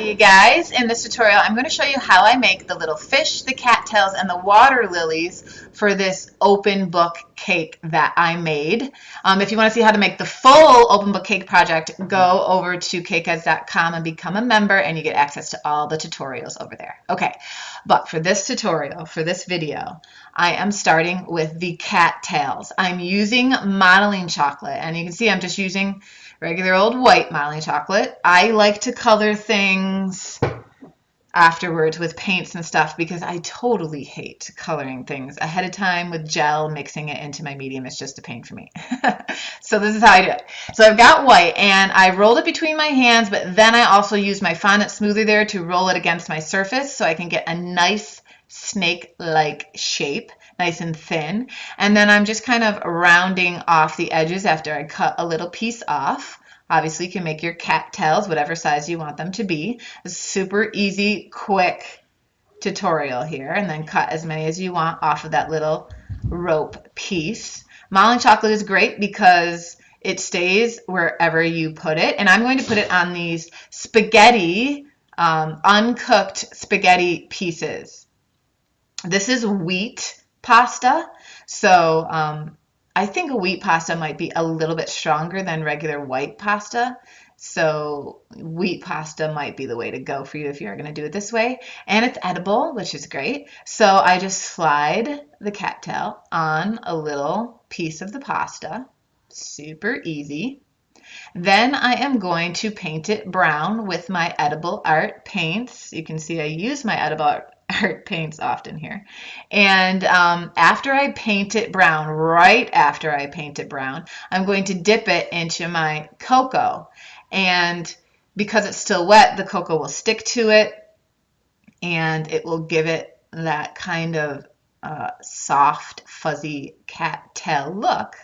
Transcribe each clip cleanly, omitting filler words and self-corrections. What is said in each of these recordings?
you guys. In this tutorial, I'm going to show you how I make the little fish, the cattails, and the water lilies for this open book cake that I made. If you want to see how to make the full open book cake project, go over to cakeheads.com and become a member, and you get access to all the tutorials over there. Okay, but for this tutorial, for this video, I am starting with the cattails. I'm using modeling chocolate, and you can see I'm just using regular old white modeling chocolate. I like to color things afterwards with paints and stuff because I totally hate coloring things ahead of time with gel, mixing it into my medium. It's just a pain for me. So this is how I do it. So I've got white and I rolled it between my hands, but then I also used my fondant smoother there to roll it against my surface so I can get a nice snake-like shape, nice and thin. And then I'm just kind of rounding off the edges after I cut a little piece off. Obviously, you can make your cattails whatever size you want them to be. A super easy, quick tutorial here, and then cut as many as you want off of that little rope piece. Modeling chocolate is great because it stays wherever you put it, and I'm going to put it on these spaghetti, uncooked spaghetti pieces. This is wheat pasta, so I think a wheat pasta might be a little bit stronger than regular white pasta, so wheat pasta might be the way to go for you if you're going to do it this way. And it's edible, which is great. So I just slide the cattail on a little piece of the pasta. Super easy. Then I am going to paint it brown with my edible art paints. You can see I use my edible art paints often here. And after I paint it brown, right after I paint it brown, I'm going to dip it into my cocoa. And because it's still wet, the cocoa will stick to it and it will give it that kind of soft, fuzzy cattail look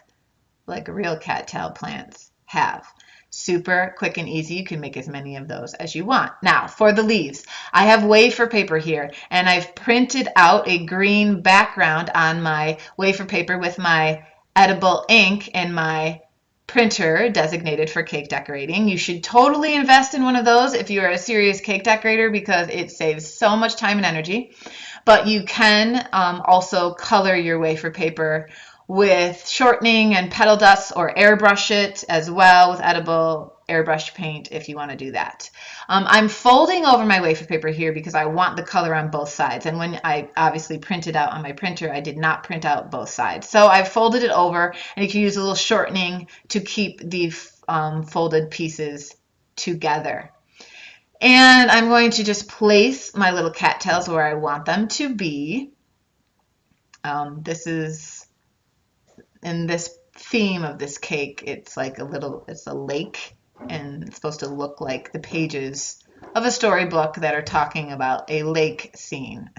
like real cattail plants have. Super quick and easy. You can make as many of those as you want. Now, for the leaves, I have wafer paper here, and I've printed out a green background on my wafer paper with my edible ink and my printer designated for cake decorating. You should totally invest in one of those if you are a serious cake decorator because it saves so much time and energy. But you can also color your wafer paper with shortening and petal dust or airbrush it as well with edible airbrush paint if you want to do that. I'm folding over my wafer paper here because I want the color on both sides, and when I obviously printed out on my printer I did not print out both sides, so I folded it over, and you can use a little shortening to keep the folded pieces together. And I'm going to just place my little cattails where I want them to be. This is in this theme of this cake, it's like it's a lake, and it's supposed to look like the pages of a storybook that are talking about a lake scene.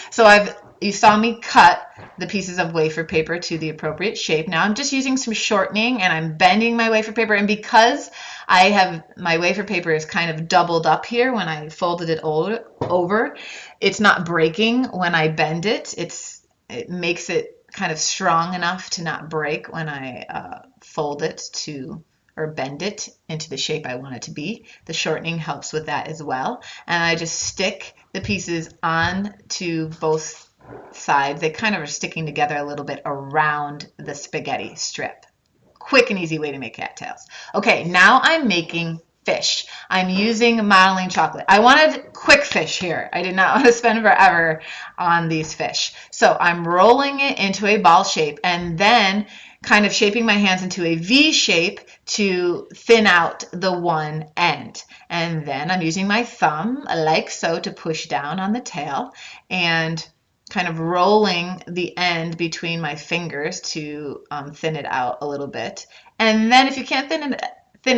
So you saw me cut the pieces of wafer paper to the appropriate shape. Now I'm just using some shortening and I'm bending my wafer paper, and because my wafer paper is kind of doubled up here when I folded it over, it's not breaking when I bend it. It makes it kind of strong enough to not break when I fold it or bend it into the shape I want it to be. The shortening helps with that as well. And I just stick the pieces on to both sides. They kind of are sticking together a little bit around the spaghetti strip. Quick and easy way to make cattails. Okay, now I'm making fish. I'm using modeling chocolate. I wanted quick fish here. I did not want to spend forever on these fish. So I'm rolling it into a ball shape and then kind of shaping my hands into a V shape to thin out the one end. And then I'm using my thumb like so to push down on the tail and kind of rolling the end between my fingers to thin it out a little bit. And then if you can't thin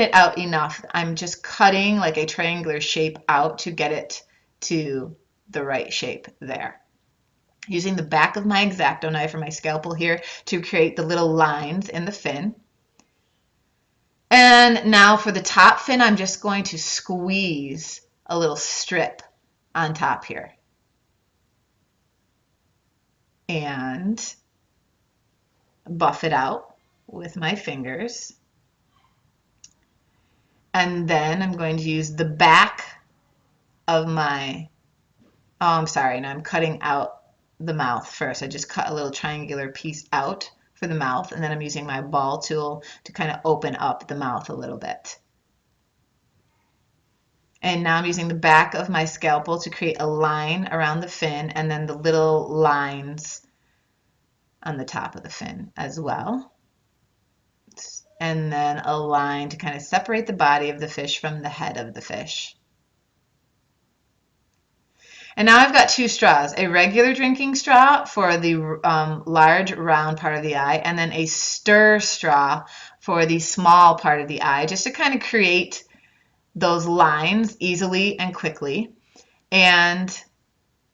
it out enough, I'm just cutting like a triangular shape out to get it to the right shape there. Using the back of my X-Acto knife or my scalpel here to create the little lines in the fin. And now for the top fin, I'm just going to squeeze a little strip on top here. And buff it out with my fingers. And then I'm going to use the back of my, oh, I'm sorry, and I'm cutting out the mouth first. I just cut a little triangular piece out for the mouth, and then I'm using my ball tool to kind of open up the mouth a little bit. And now I'm using the back of my scalpel to create a line around the fin and then the little lines on the top of the fin as well. And then a line to kind of separate the body of the fish from the head of the fish. And now I've got two straws, a regular drinking straw for the large round part of the eye, and then a stir straw for the small part of the eye, just to kind of create those lines easily and quickly. And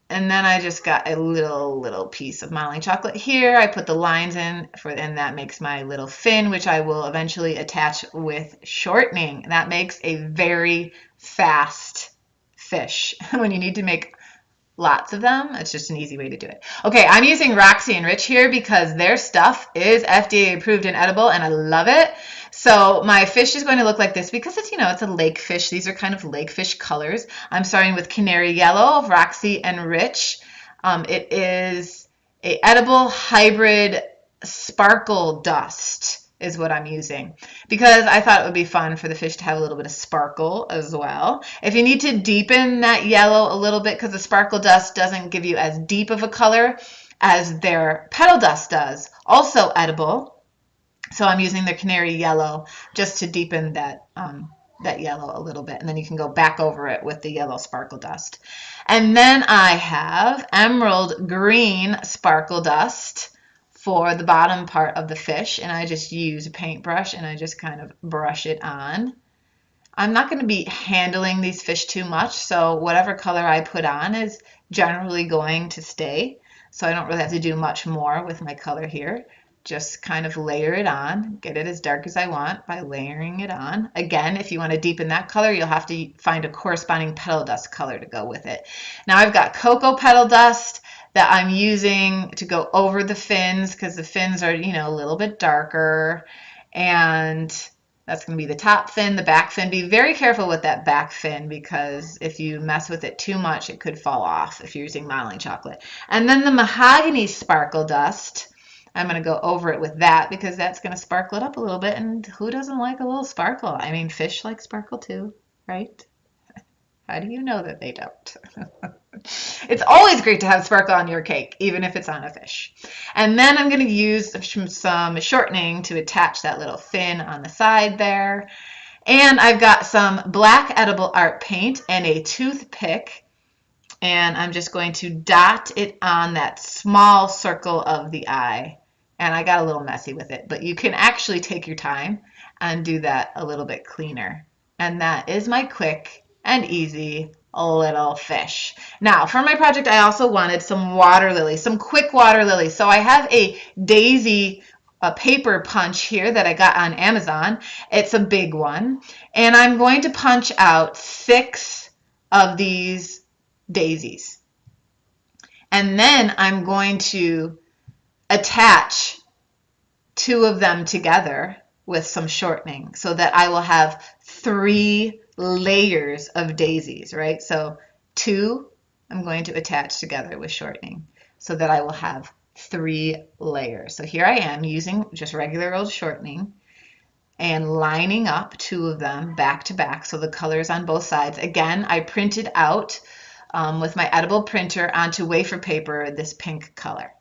then I just got a little piece of modeling chocolate here. I put the lines in and that makes my little fin, which I will eventually attach with shortening. That makes a very fast fish. When you need to make lots of them, it's just an easy way to do it. Okay, I'm using Roxy and Rich here because their stuff is FDA approved and edible, and I love it. So my fish is going to look like this because it's, it's a lake fish. These are kind of lake fish colors. I'm starting with Canary Yellow of Roxy and Rich. It is a edible hybrid sparkle dust is what I'm using because I thought it would be fun for the fish to have a little bit of sparkle as well. If you need to deepen that yellow a little bit because the sparkle dust doesn't give you as deep of a color as their petal dust does, also edible. So I'm using the Canary Yellow just to deepen that yellow a little bit, and then you can go back over it with the yellow sparkle dust. And then I have Emerald Green sparkle dust for the bottom part of the fish, and I just use a paintbrush and I just kind of brush it on. I'm not going to be handling these fish too much, so whatever color I put on is generally going to stay, so I don't really have to do much more with my color here. Just kind of layer it on, get it as dark as I want by layering it on. Again, if you want to deepen that color, you'll have to find a corresponding petal dust color to go with it. Now I've got cocoa petal dust that I'm using to go over the fins because the fins are, a little bit darker, and that's going to be the top fin, the back fin. Be very careful with that back fin because if you mess with it too much, it could fall off if you're using modeling chocolate. And then the mahogany sparkle dust, I'm going to go over it with that because that's going to sparkle it up a little bit, and who doesn't like a little sparkle? I mean, fish like sparkle too, right? How do you know that they don't? It's always great to have sparkle on your cake, even if it's on a fish. And then I'm going to use some shortening to attach that little fin on the side there. And I've got some black edible art paint and a toothpick, and I'm just going to dot it on that small circle of the eye. And I got a little messy with it, but you can actually take your time and do that a little bit cleaner. And that is my quick and easy little fish. Now, for my project, I also wanted some water lilies, some quick water lilies. So I have a daisy paper punch here that I got on Amazon. It's a big one. And I'm going to punch out 6 of these daisies. And then I'm going to attach 2 of them together with some shortening so that I will have 3 layers of daisies, right? So 2 I'm going to attach together with shortening so that I will have 3 layers. So here I am using just regular old shortening and lining up 2 of them back to back so the colors on both sides. Again, I printed out with my edible printer onto wafer paper this pink color.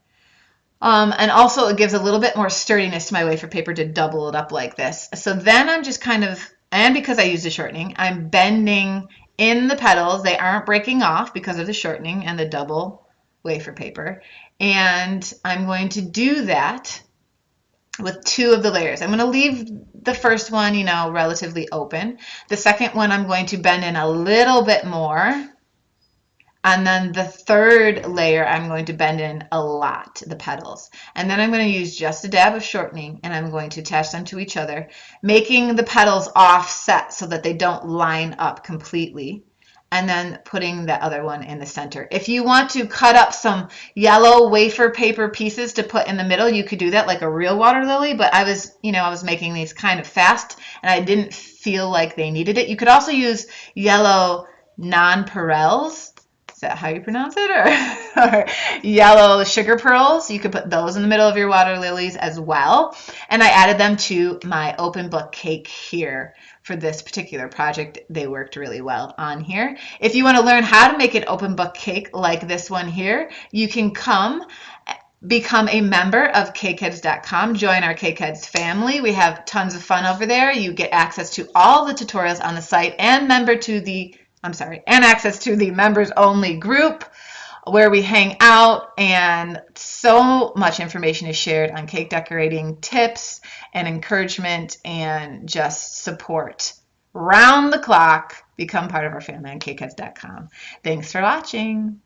And also it gives a little bit more sturdiness to my wafer paper to double it up like this. So then I'm just kind of, and because I use the shortening, I'm bending in the petals. They aren't breaking off because of the shortening and the double wafer paper. And I'm going to do that with 2 of the layers. I'm going to leave the first one, relatively open. The second one I'm going to bend in a little bit more. And then the third layer, I'm going to bend in a lot, the petals. And then I'm going to use just a dab of shortening, and I'm going to attach them to each other, making the petals offset so that they don't line up completely, and then putting the other one in the center. If you want to cut up some yellow wafer paper pieces to put in the middle, you could do that like a real water lily, but I was making these kind of fast, and I didn't feel like they needed it. You could also use yellow nonpareils. Is that how you pronounce it? Or yellow sugar pearls. You could put those in the middle of your water lilies as well. And I added them to my open book cake here for this particular project. They worked really well on here. If you want to learn how to make an open book cake like this one here, you can become a member of cakeheads.com. Join our Cakeheads family. We have tons of fun over there. You get access to all the tutorials on the site and access to the members only group where we hang out, and so much information is shared on cake decorating tips and encouragement and just support. Round the clock, become part of our family on cakeheads.com. Thanks for watching.